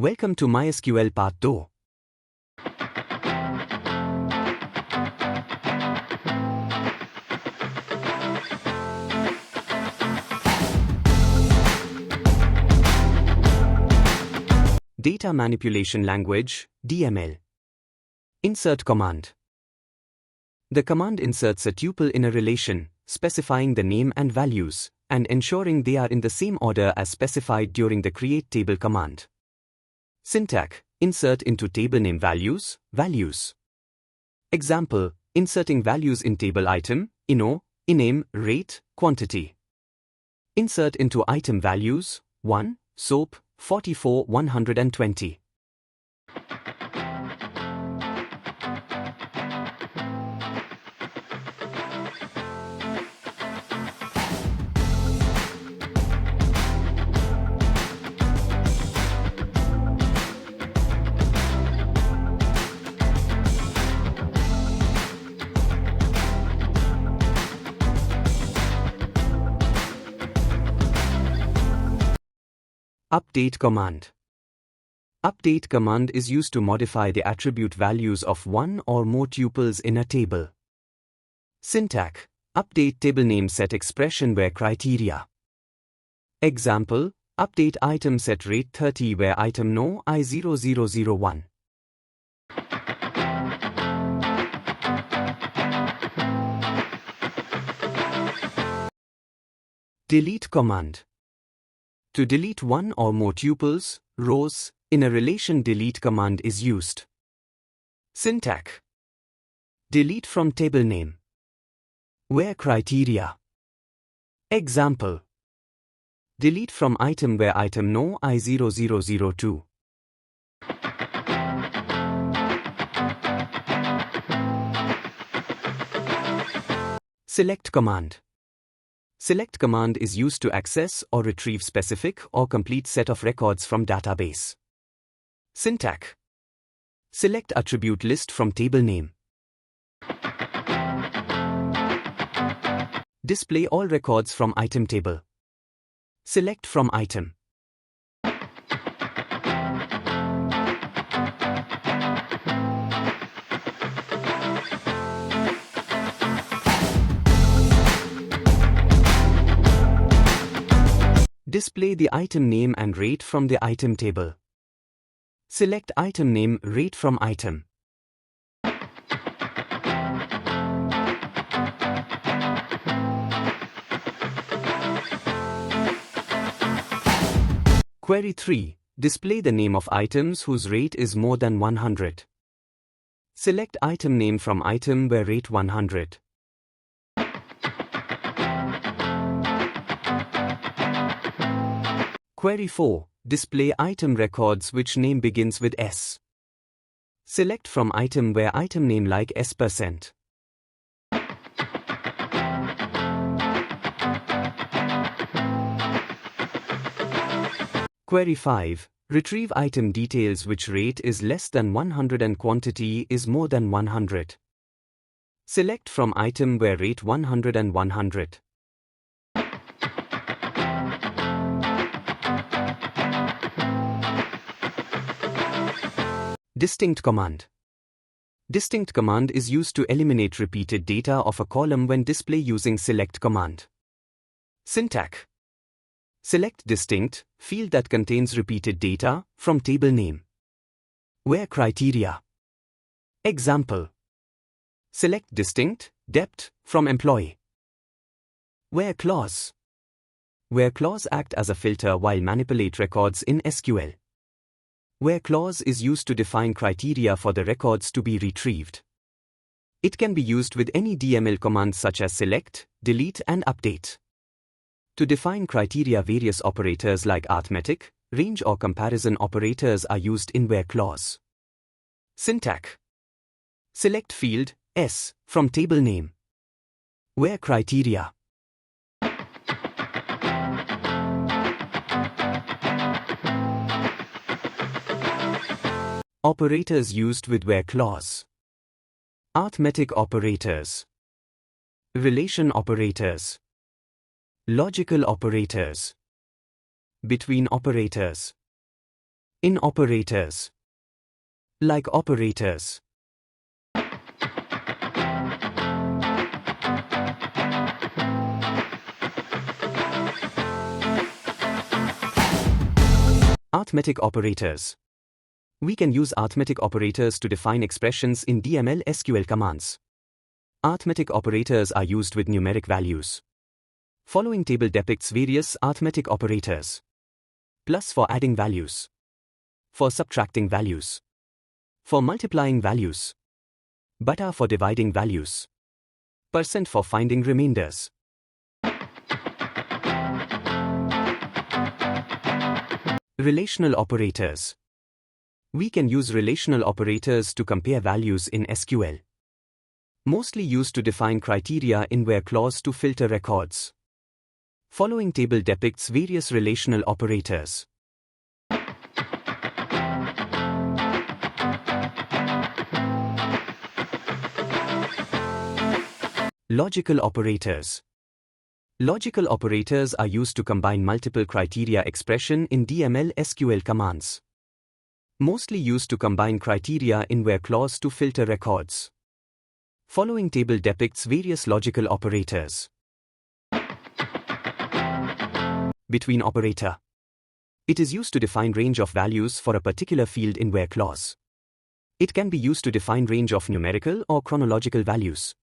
Welcome to MySQL Part 2. Data Manipulation Language, DML. Insert command. The command inserts a tuple in a relation, specifying the name and values, and ensuring they are in the same order as specified during the create table command. Syntax: insert into table name values, values. Example: inserting values in table item, INO, INAME, rate, quantity. Insert into item values, 1, soap, 44, 120. Update command. Update command is used to modify the attribute values of one or more tuples in a table. Syntax: update table name set expression where criteria. Example: update item set rate 30 where item no I0001. Delete command. To delete one or more tuples, rows, in a relation, delete command is used. Syntax: delete from table name. Where criteria. Example: delete from item where item no I0002. Select command. Select command is used to access or retrieve specific or complete set of records from database. Syntax: select attribute list from table name. Display all records from item table. Select from item. Display the item name and rate from the item table. Select item name, rate from item. Query 3. Display the name of items whose rate is more than 100. Select item name from item where rate 100. Query 4. Display item records which name begins with S. Select from item where item name like S%. Query 5. Retrieve item details which rate is less than 100 and quantity is more than 100. Select from item where rate 100 and 100. Distinct command. Distinct command is used to eliminate repeated data of a column when display using select command. Syntax: select distinct, field that contains repeated data, from table name. Where criteria. Example: select distinct, depth, from employee. Where clause. Where clause act as a filter while manipulate records in SQL. Where clause is used to define criteria for the records to be retrieved. It can be used with any DML commands such as select, delete and update. To define criteria, various operators like arithmetic, range or comparison operators are used in where clause. Syntax: select field, S, from table name. Where criteria. Operators used with where clause. Arithmetic operators. Relation operators. Logical operators. Between operators. In operators. Like operators. Arithmetic operators. We can use arithmetic operators to define expressions in DML SQL commands. Arithmetic operators are used with numeric values. Following table depicts various arithmetic operators. Plus for adding values. For subtracting values. For multiplying values. Beta for dividing values. Percent for finding remainders. Relational operators. We can use relational operators to compare values in SQL. Mostly used to define criteria in where clause to filter records. Following table depicts various relational operators. Logical operators. Logical operators are used to combine multiple criteria expression in DML SQL commands. Mostly used to combine criteria in where clause to filter records. Following table depicts various logical operators. Between operator. It is used to define range of values for a particular field in where clause. It can be used to define range of numerical or chronological values.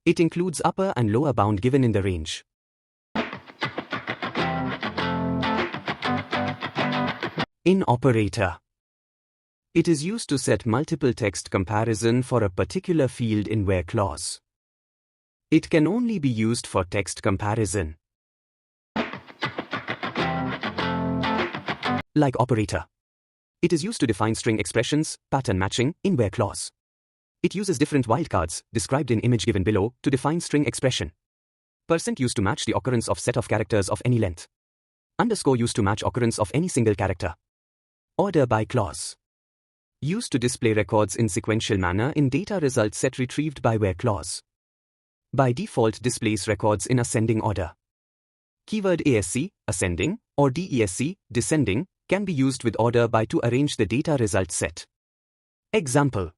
It includes upper and lower bound given in the range. In operator. It is used to set multiple text comparison for a particular field in where clause. It can only be used for text comparison. Like operator. It is used to define string expressions, pattern matching, in where clause. It uses different wildcards, described in image given below, to define string expression. Percent used to match the occurrence of set of characters of any length. Underscore used to match occurrence of any single character. Order by clause. Used to display records in sequential manner in data result set retrieved by where clause. By default displays records in ascending order. Keyword ASC, ascending, or DESC, descending, can be used with order by to arrange the data result set. Example.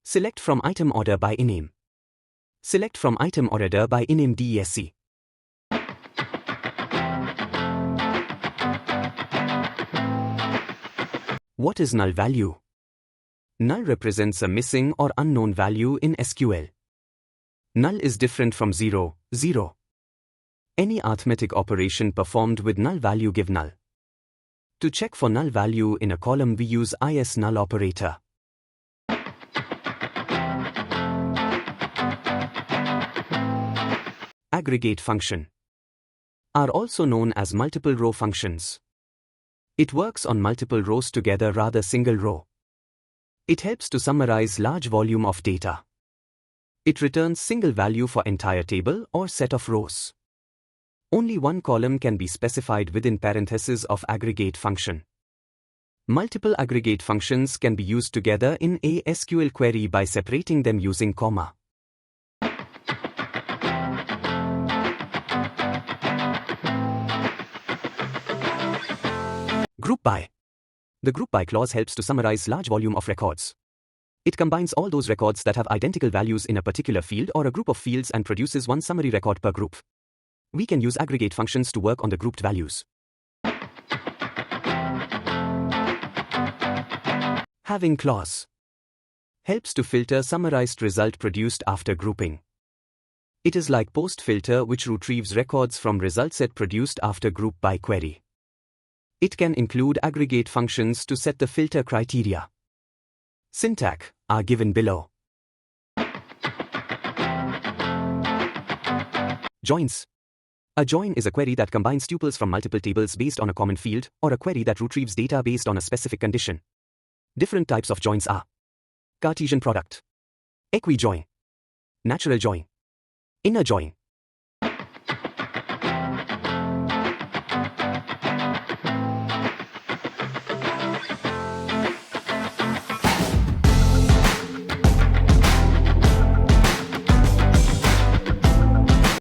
Select from item order by iname. Select from item order by iname DESC. What is null value? Null represents a missing or unknown value in SQL. Null is different from 0, 0. Any arithmetic operation performed with null value give null. To check for null value in a column we use is_null operator. Aggregate function are also known as multiple row functions. It works on multiple rows together rather single row. It helps to summarize large volume of data. It returns single value for entire table or set of rows. Only one column can be specified within parentheses of aggregate function. Multiple aggregate functions can be used together in a SQL query by separating them using comma. Group by. The group by clause helps to summarize large volume of records. It combines all those records that have identical values in a particular field or a group of fields and produces one summary record per group. We can use aggregate functions to work on the grouped values. Having clause helps to filter summarized result produced after grouping. It is like post filter which retrieves records from result set produced after group by query. It can include aggregate functions to set the filter criteria. Syntax are given below. Joins. A join is a query that combines tuples from multiple tables based on a common field, or a query that retrieves data based on a specific condition. Different types of joins are Cartesian product, equi-join, natural join, inner join.